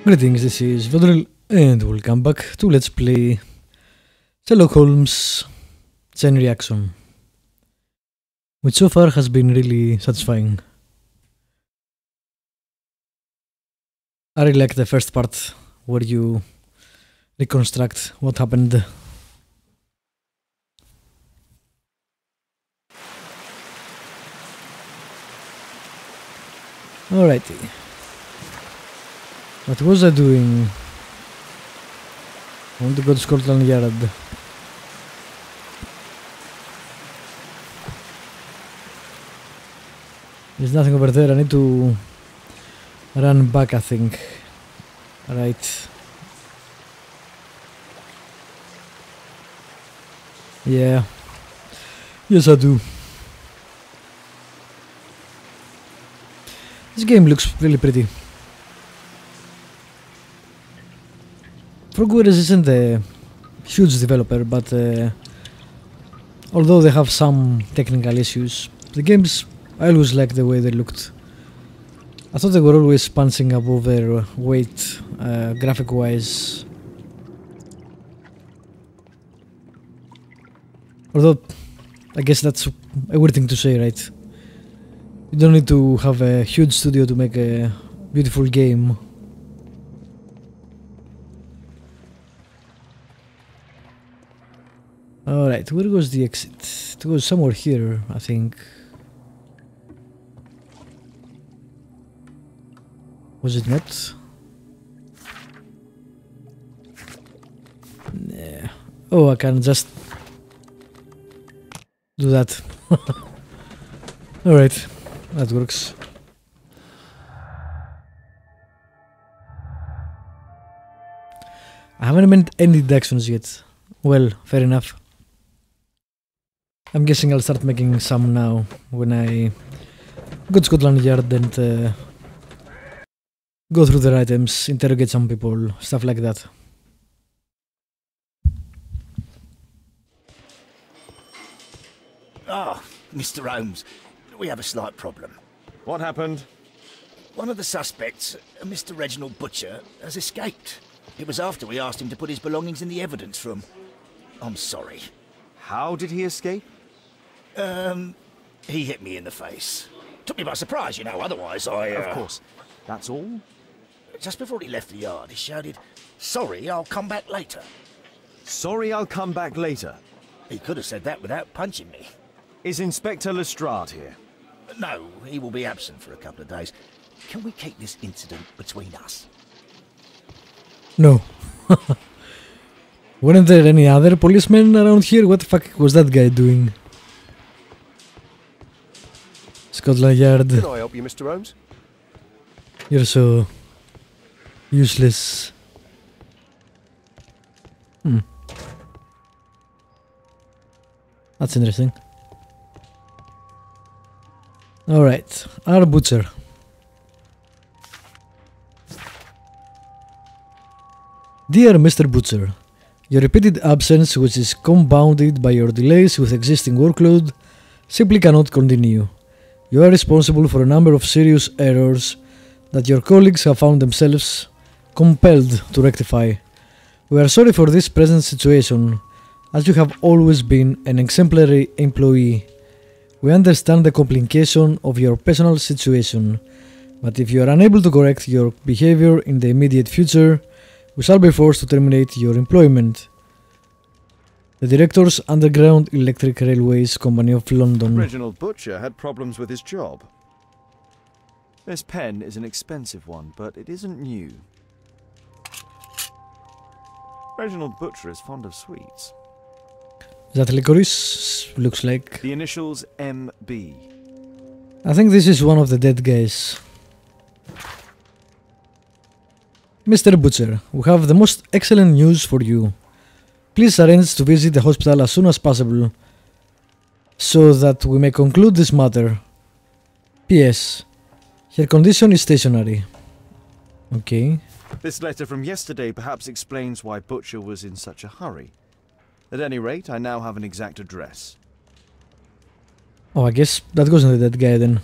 Greetings, this is Vlodril, and welcome back to Let's Play Sherlock Holmes Chain Reaction, which so far has been really satisfying. I really like the first part where you reconstruct what happened. Alrighty. What was I doing? I want to go to Scotland Yard. There's nothing over there. I need to run back, I think. Right. Yeah. Yes, I do. This game looks really pretty. Frogwares isn't a huge developer, but although they have some technical issues, the games, I always liked the way they looked. I thought they were always punching above their weight, graphic-wise. Although, I guess that's a weird thing to say, right? You don't need to have a huge studio to make a beautiful game. Alright, where was the exit? It was somewhere here, I think. Was it not? Nah. Oh, I can just do that. Alright, that works. I haven't made any deductions yet. Well, fair enough. I'm guessing I'll start making some now when I go to Scotland Yard and go through their items, interrogate some people, stuff like that. Ah, Mr. Holmes, we have a slight problem. What happened? One of the suspects, Mr. Reginald Butcher, has escaped. It was after we asked him to put his belongings in the evidence room. I'm sorry. How did he escape? He hit me in the face. Took me by surprise, you know, otherwise I... Of course. That's all? Just before he left the yard, he shouted, "Sorry, I'll come back later." Sorry, I'll come back later. He could have said that without punching me. Is Inspector Lestrade here? No, he will be absent for a couple of days. Can we keep this incident between us? No. Weren't there any other policemen around here? What the fuck was that guy doing? Scotland Yard. Can I help you, Mr. Holmes? You're so useless. That's interesting. Alright, our butcher. Dear Mr. Butcher, your repeated absence, which is compounded by your delays with existing workload, simply cannot continue. You are responsible for a number of serious errors that your colleagues have found themselves compelled to rectify. We are sorry for this present situation, as you have always been an exemplary employee. We understand the complication of your personal situation, but if you are unable to correct your behavior in the immediate future, we shall be forced to terminate your employment. The Directors, Underground Electric Railways Company of London. Reginald Butcher had problems with his job. This pen is an expensive one, but it isn't new. Reginald Butcher is fond of sweets. Is that licorice? Looks like. The initials MB. I think this is one of the dead guys. Mr. Butcher, we have the most excellent news for you. Please arrange to visit the hospital as soon as possible, so that we may conclude this matter. P.S. Her condition is stationary. Okay. This letter from yesterday perhaps explains why Butcher was in such a hurry. At any rate, I now have an exact address. Oh, I guess that goes into that guy then.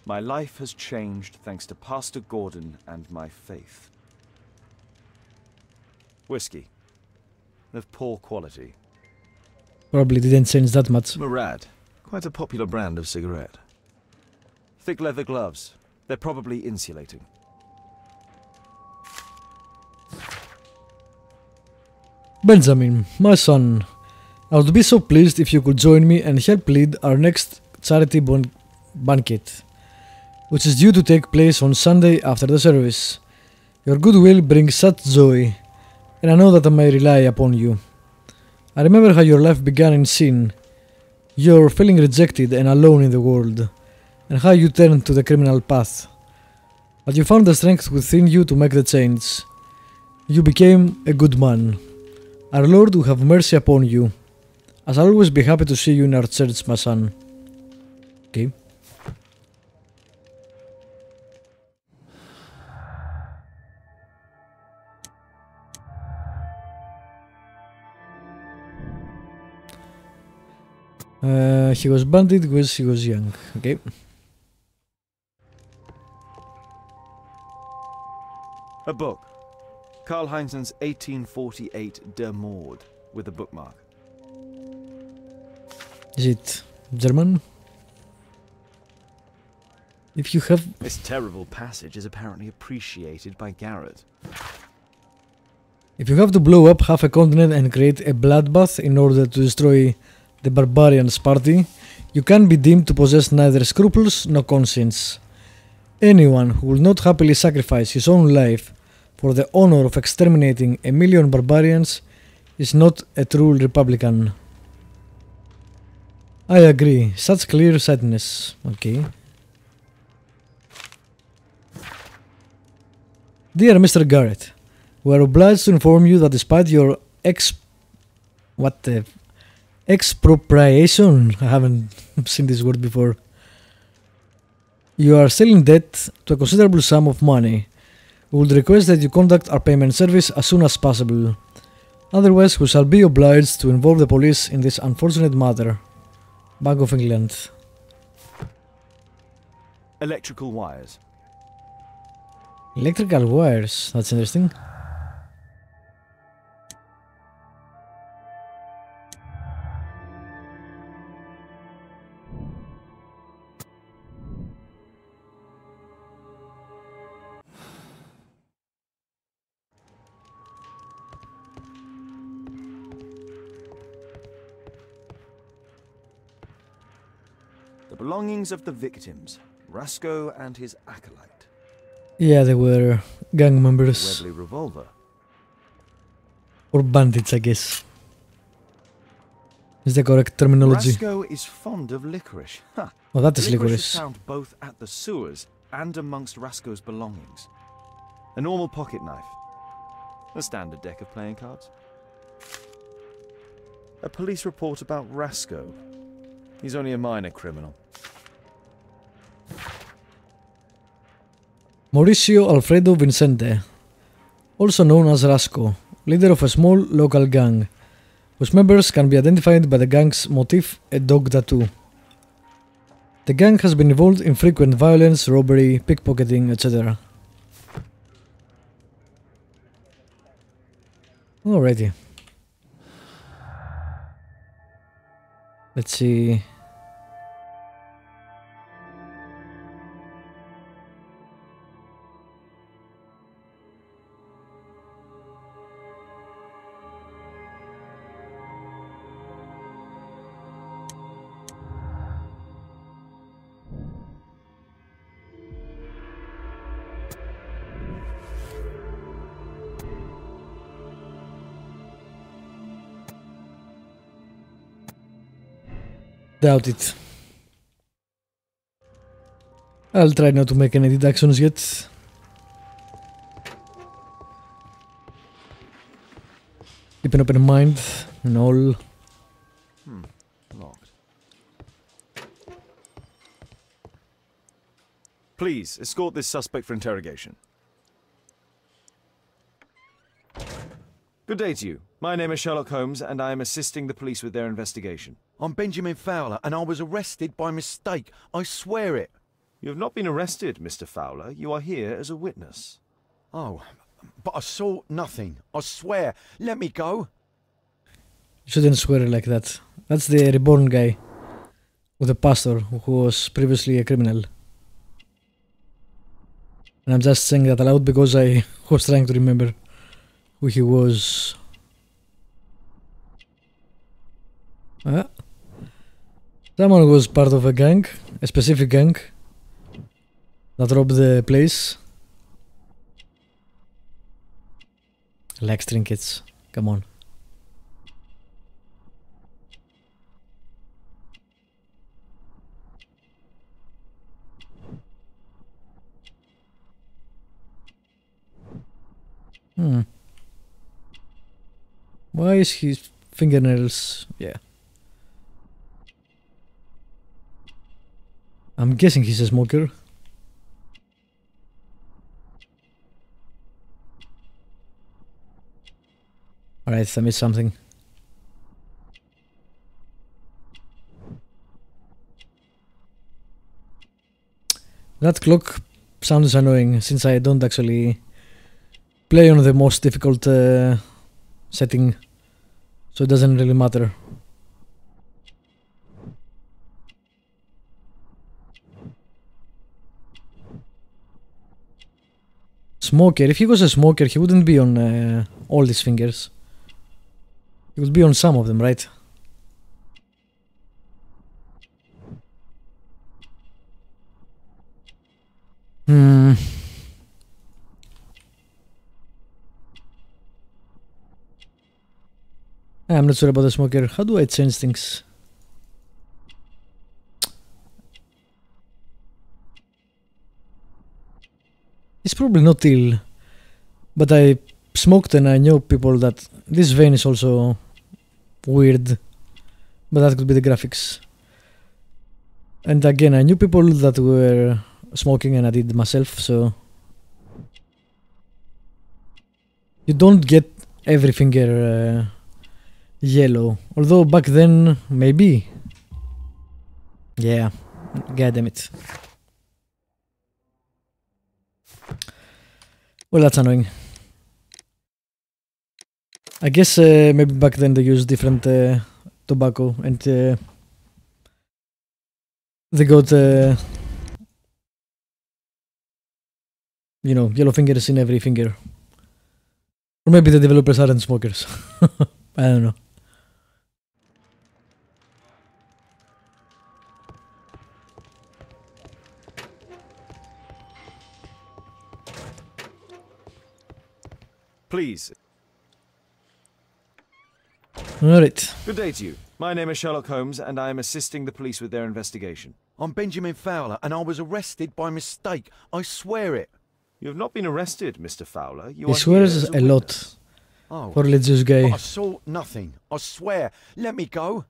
My life has changed thanks to Pastor Gordon and my faith. Whiskey. Of poor quality. Probably didn't change that much. Murad. Quite a popular brand of cigarette. Thick leather gloves. They're probably insulating. Benjamin, my son, I would be so pleased if you could join me and help lead our next charity banquet, which is due to take place on Sunday after the service. Your goodwill brings such joy, and I know that I may rely upon you. I remember how your life began in sin, your feeling rejected and alone in the world, and how you turned to the criminal path. But you found the strength within you to make the change. You became a good man. Our Lord will have mercy upon you, as I'll always be happy to see you in our church, my son. Okay. He was bandit when he was young. Okay. A book. Karl Heinzen's 1848 Der Mord, with a bookmark. Is it German? If you have... This terrible passage is apparently appreciated by Garrett. If you have to blow up half a continent and create a bloodbath in order to destroy the barbarians' party, you can be deemed to possess neither scruples nor conscience. Anyone who will not happily sacrifice his own life for the honor of exterminating 1 million barbarians is not a true Republican. I agree, such clear-sightedness. Okay. Dear Mr. Garrett, we are obliged to inform you that despite your expropriation, I haven't seen this word before, you are still in debt to a considerable sum of money. We would request that you contact our payment service as soon as possible. Otherwise, we shall be obliged to involve the police in this unfortunate matter. Bank of England. Electrical wires. Electrical wires, that's interesting. The belongings of the victims, Rasco and his acolyte. Yeah, they were gang members. Webley revolver. Or bandits, I guess. Is the correct terminology. Rasco is fond of licorice. Huh. Oh, that is Licorice licorice. is found both at the sewers and amongst Rasco's belongings. A normal pocket knife. A standard deck of playing cards. A police report about Rasco. He's only a minor criminal. Mauricio Alfredo Vincente, also known as Rasco, leader of a small local gang, whose members can be identified by the gang's motif, a dog tattoo. The gang has been involved in frequent violence, robbery, pickpocketing, etc. Alrighty. Let's see. Doubt it. I'll try not to make any deductions yet. Keep an open mind and all. Locked. Please, escort this suspect for interrogation. Good day to you. My name is Sherlock Holmes, and I am assisting the police with their investigation. I'm Benjamin Fowler, and I was arrested by mistake. I swear it. You have not been arrested, Mr. Fowler. You are here as a witness. Oh, but I saw nothing. I swear. Let me go. You shouldn't swear like that. That's the reborn guy. With the pastor who was previously a criminal. And I'm just saying that aloud because I was trying to remember who he was. Someone was part of a gang, a specific gang that robbed the place. Likes trinkets, come on. Why is his fingernails? Yeah. I'm guessing he's a smoker. Alright, I missed something. That clock sounds annoying since I don't actually play on the most difficult setting, so it doesn't really matter. Smoker, if he was a smoker, he wouldn't be on all these fingers. He would be on some of them, right? I'm not sure about the smoker. How do I change things? It's probably not ill, but I smoked and I know people that this vein is also weird, but that could be the graphics. And again, I knew people that were smoking and I did myself, so you don't get every finger yellow, although back then maybe. Yeah, god damn it. Well, that's annoying. I guess maybe back then they used different tobacco and they got you know, yellow fingers in every finger. Or maybe the developers aren't smokers. I don't know. Please. Alright. Good day to you. My name is Sherlock Holmes, and I am assisting the police with their investigation. I'm Benjamin Fowler, and I was arrested by mistake. I swear it. You have not been arrested, Mr. Fowler. You He are swears here as a witness. lot Oh, for a religious but guy. I saw nothing. I swear. Let me go.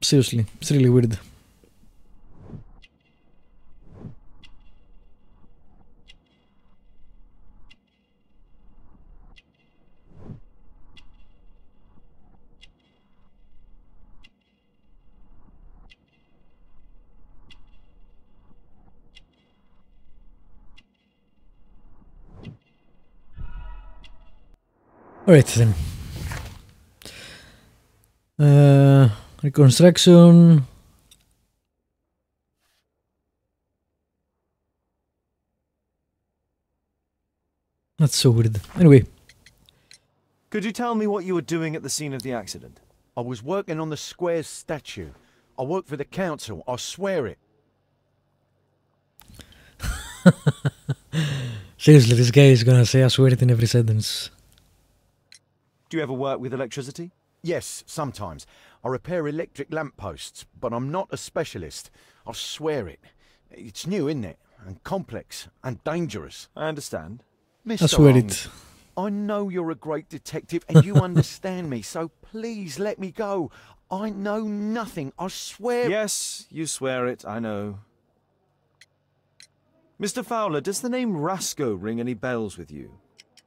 Seriously, it's really weird. Alright then. Reconstruction. That's so weird. Anyway, Could you tell me what you were doing at the scene of the accident? I was working on the square's statue. I work for the council. I swear it. seriously, this guy is gonna say I swear it in every sentence. Do you ever work with electricity? Yes, sometimes. I repair electric lampposts, but I'm not a specialist. I swear it. It's new, isn't it? And complex and dangerous. I understand. Mr. I swear Holmes, it. I know you're a great detective and you understand me, so please let me go. I know nothing. I swear. Yes, you swear it, I know. Mr. Fowler, does the name Rasco ring any bells with you?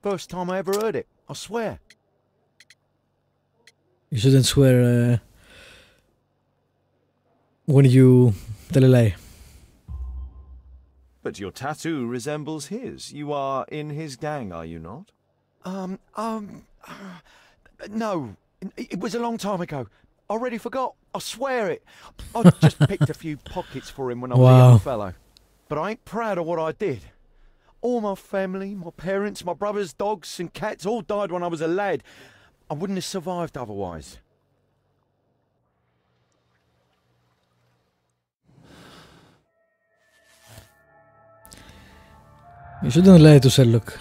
First time I ever heard it. I swear. You shouldn't swear when you tell a lie. But your tattoo resembles his. You are in his gang, are you not? No. It was a long time ago. I already forgot. I swear it. I just picked a few pockets for him when I was a young fellow. But I ain't proud of what I did. All my family, my parents, my brothers, dogs and cats all died when I was a lad. I wouldn't have survived otherwise. You shouldn't lie to Sherlock.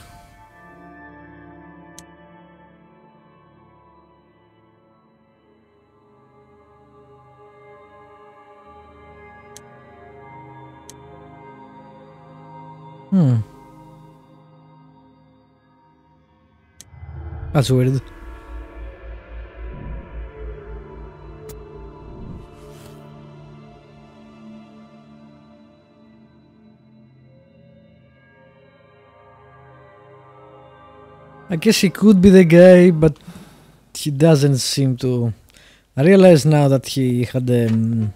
That's weird. I guess he could be the guy, but he doesn't seem to. I realize now that he had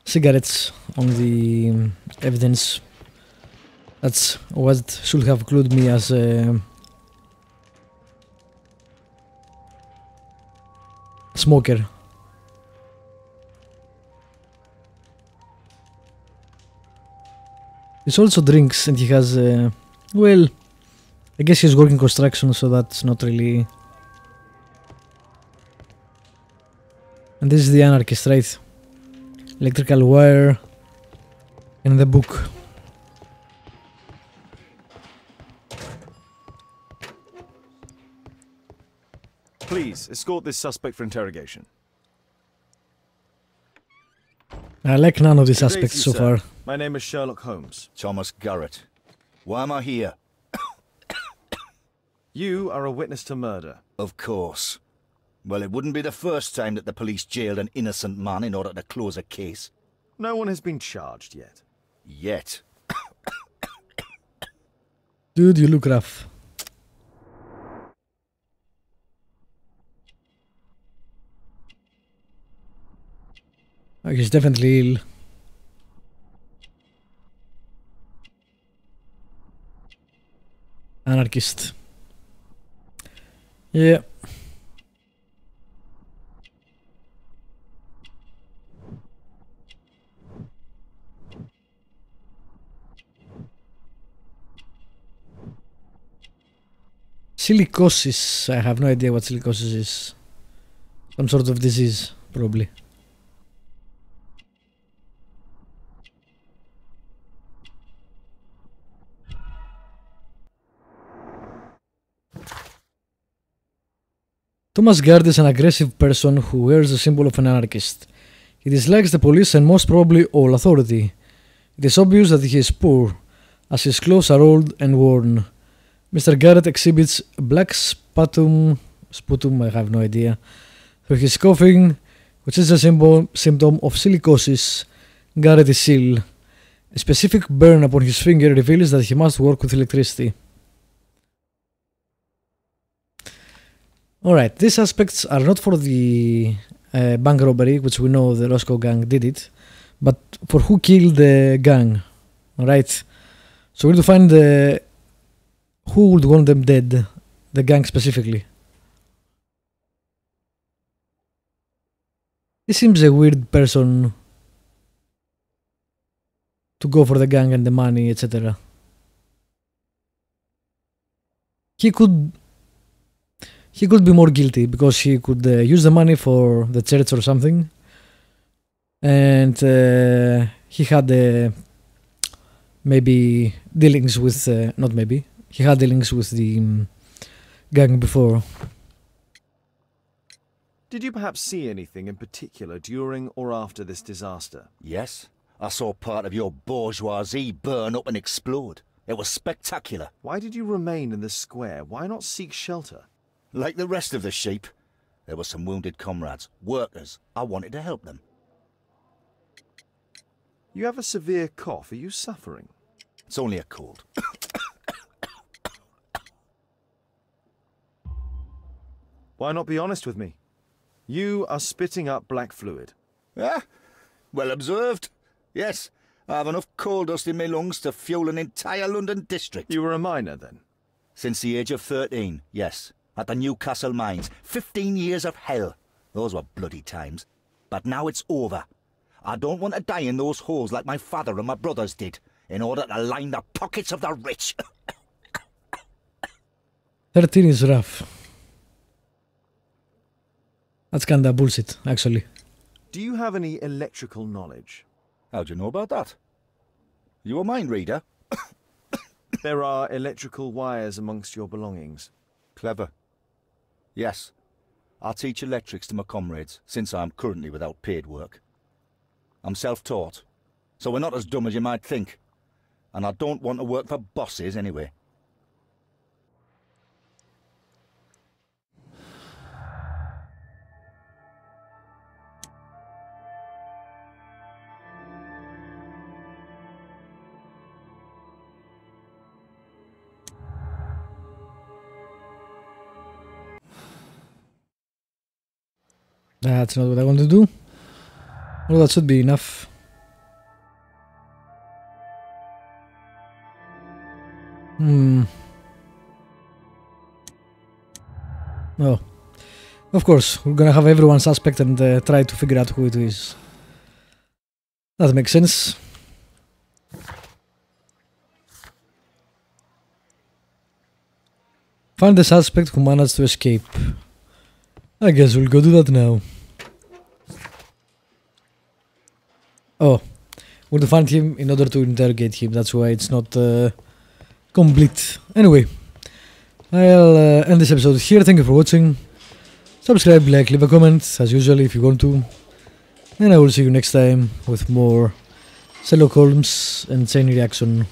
cigarettes on the evidence. That's what should have clued me as a smoker. He also drinks and he has, well, I guess he's working construction, so that's not really. And this is the anarchist, right? Electrical wire and the book. Please, escort this suspect for interrogation. I like none of these Good day aspects to so you, sir. far. My name is Sherlock Holmes. Thomas Garrett. Why am I here? You are a witness to murder. Of course. Well, it wouldn't be the first time that the police jailed an innocent man in order to close a case. No one has been charged yet. Yet. Dude, you look rough. Oh, he's definitely ill. Anarchist. Yeah. Silicosis. I have no idea what silicosis is. Some sort of disease, probably. Thomas Guard is an aggressive person who wears the symbol of an anarchist. He dislikes the police and most probably all authority. It is obvious that he is poor, as his clothes are old and worn. Mr. Garrett exhibits black sputum, I have no idea, through his coughing, which is a symptom of silicosis. Garrett is ill. A specific burn upon his finger reveals that he must work with electricity. Alright, these aspects are not for the bank robbery, which we know the Roscoe gang did it, but for who killed the gang. Alright, so we need to find who would want them dead, the gang specifically. He seems a weird person to go for the gang and the money, etc. He could be more guilty because he could use the money for the church or something, and he had maybe dealings with he had dealings with the gang before. Did you perhaps see anything in particular during or after this disaster? Yes, I saw part of your bourgeoisie burn up and explode. It was spectacular. Why did you remain in the square? Why not seek shelter? Like the rest of the sheep, there were some wounded comrades, workers. I wanted to help them. You have a severe cough. Are you suffering? It's only a cold. Why not be honest with me? You are spitting up black fluid. Ah, Well observed. Yes, I have enough coal dust in my lungs to fuel an entire London district. You were a miner then? Since the age of 13, yes. At the Newcastle mines. 15 years of hell. Those were bloody times. But now it's over. I don't want to die in those holes like my father and my brothers did, in order to line the pockets of the rich. 13 is rough. That's kinda bullshit, actually. Do you have any electrical knowledge? How'd you know about that? You a mind reader? There are electrical wires amongst your belongings. Clever. Yes. I teach electrics to my comrades, since I'm currently without paid work. I'm self-taught, so we're not as dumb as you might think. And I don't want to work for bosses anyway. That's not what I want to do. Well, that should be enough. Oh. Of course, we're gonna have everyone suspect and try to figure out who it is. That makes sense. Find the suspect who managed to escape. I guess we'll go do that now. Oh, we have to find him in order to interrogate him, that's why it's not complete. Anyway, I'll end this episode here. Thank you for watching. Subscribe, like, leave a comment, as usual if you want to. And I will see you next time with more Sherlock Holmes and chain reaction.